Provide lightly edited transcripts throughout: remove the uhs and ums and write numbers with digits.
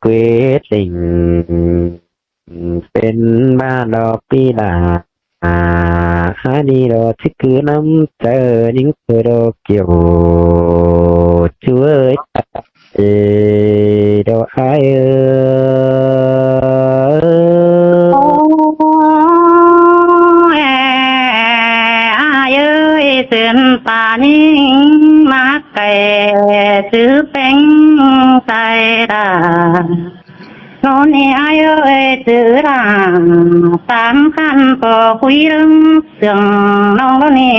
วติงเป็นบ้านดอกปีดาหาดีดอกที่คือน้ำเจอยิ่งคือดอกเกี่ยวช่วยดอกไอเตือนป่านิ่งมาไก่ซื้อเป็งใส่ดาโน่นนี่อายุจื้อดาสามคันก็คุยเรื่องเสียงน้องแล้วนี่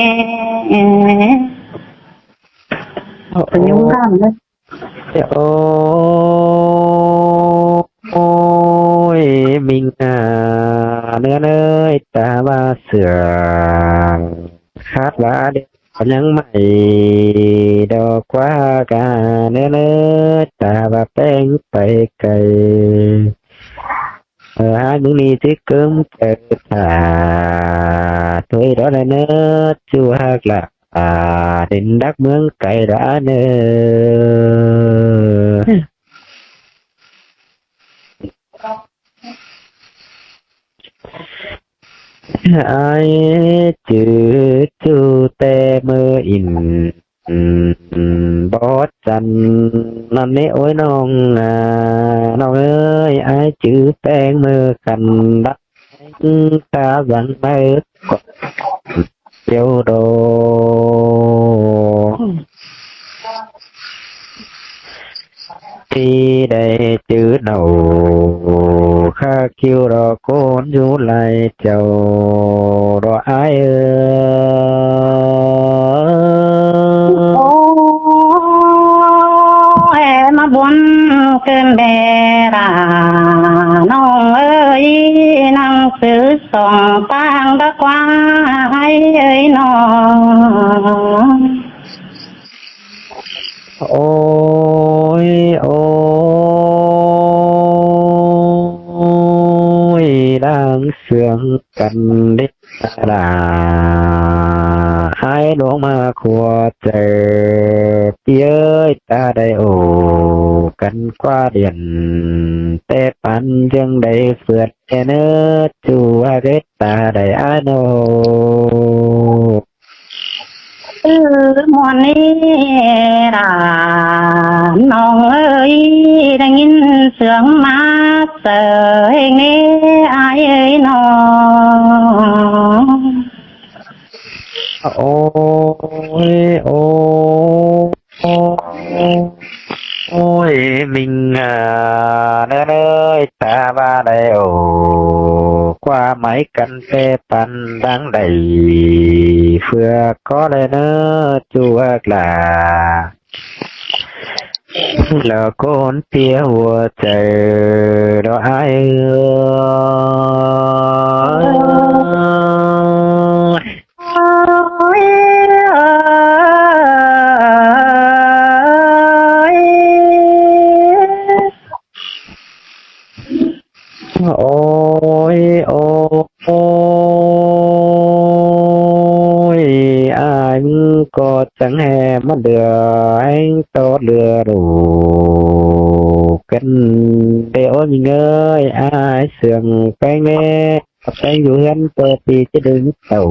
เป็นยุ่งร่างเลยโอ้ยมิงเนื้อเนยตาบาเสืองคาดว่าเด็กยังไม่ดอกว่ากาเนื้อตาบาแป้งไปไกลหามึงนี่ที่เกิมเกิดตาถอยรอเลยเนื้อจูหักละเด่นดักเมืองไกลดาเนื้อไอจือจูแต่มืออินบอดจันนั่นนี่โอ้ยน้องน้องเอ้ยไอจือแป้งมือกันดักตาบังไม่เดียวโดที่ได้จือหนูข้าคิวรอโกนอยู่ไหลเจ้ารอไอมาบนเกินเบราน้องเอ้ยหนังสือส่องต่างตะกว่าให้เอ้ยน้องโอ้ยโอ้ยดังเสียงกันเด็ดดาให้ลงมาขวดเจอเย้ยตาได้โอกันกว่าเดียนแต่ปันยังได้เฟือดแค่เนื้อจูว่าเด็ดตาได้อาโนมวนนี้ล่ะน้องเอ้ยได้ยินเสียงมาเสยนี้อายเอ้ยน้องโอ้ยโอ้โอ้ยมิงเนื้อเลยตาบาได้โอกว่าไหมกันเปปันดังใดเพื่อก็เลยเนื้อจัวกลาแล้วคนเตี้ยหัวใจรอไอโอ้ยโอ้ยอายมึงก็จังแห่มาเดือให้โตเรือดูกันเดี๋ยวมีเงยอายเสื่องแป้งแน่แป้งอยู่เฮือนเปิดปีจะดึงเต่า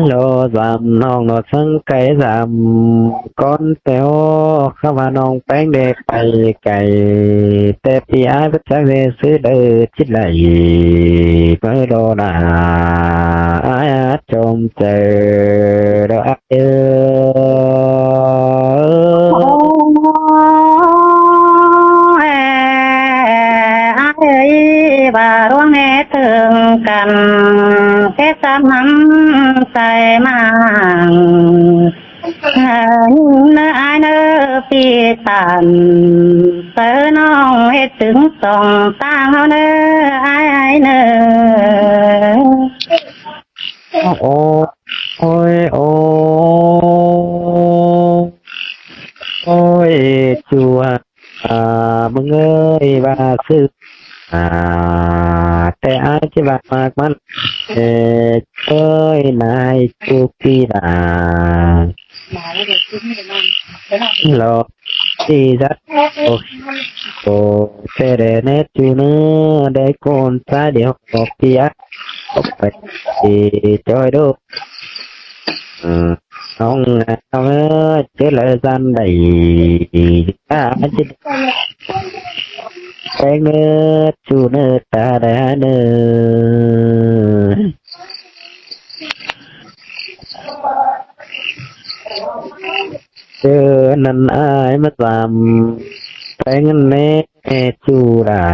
โลสามน้องโนสังไก่สามก้อนเตียวเข้ามาน้องแป้งเด็กไปไก่แต่ปีอายประจักษ์เลยซื้อเดือชิดไหลเมื่อโดนาอายจมเจอดอกบาร่วงแห่ถึงกันแค่สามน้ำใส่มาเนื้ออายเนื้อปีตันเสือน้องเฮ็ดถึงสองต่างเฮาเนื้ออายเนื้อโอ้ยโอ้ยจัวมึงเอ้ยบาซึกแต่อาจจะบามากมันเอ้ยนายจุกีดาหรอ ที่จัดโอเสดเนจูเนได้โกนซาเดียวออกเปียออกไปจอยดูน้องน้องเจริญสันได้จิตแปงเนื้อจูเนื้อตาได้เนื้อเจอนันอายมาตามแปงเนื้อจูรา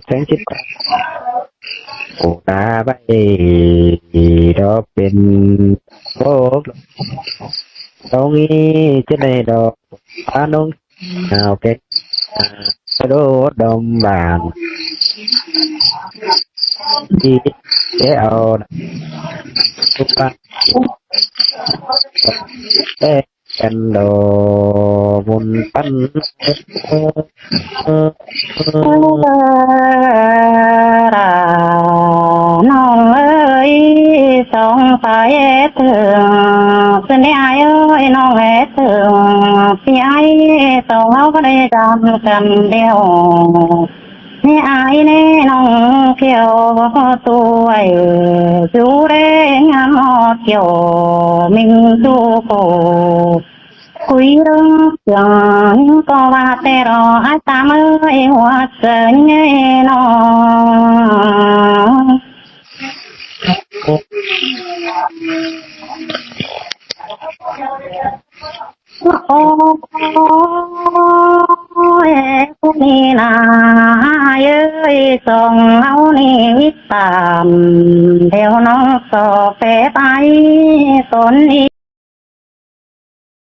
แสงจิตโอ้ตาใบดอกเป็นโอ้ตรงนี้จะได้ดอกอาน้องเอาเก็บกระโดดดมบางดีเดี๋ยวเอาทุกปักเอ๊ะกันดอกมุนปั้นน้องเอ้ยสองสายถึงเป็นไอ้เอ้ยน้องถึงพี่ไอ้สองเขาก็ได้จำกันเดียวนี่ไอ้แน่น้องเกี่ยวตัวจูเรงามเกี่ยวมิงจูโกคุยเรื่องเสียงก็ว่าแต่รออาตามเอ้ยหัวเสือแน่นอนโอ้ยพวกนี้นะเย้ยส่งเอานี่วิตามเดี๋ยวน้องสอบไปสนอี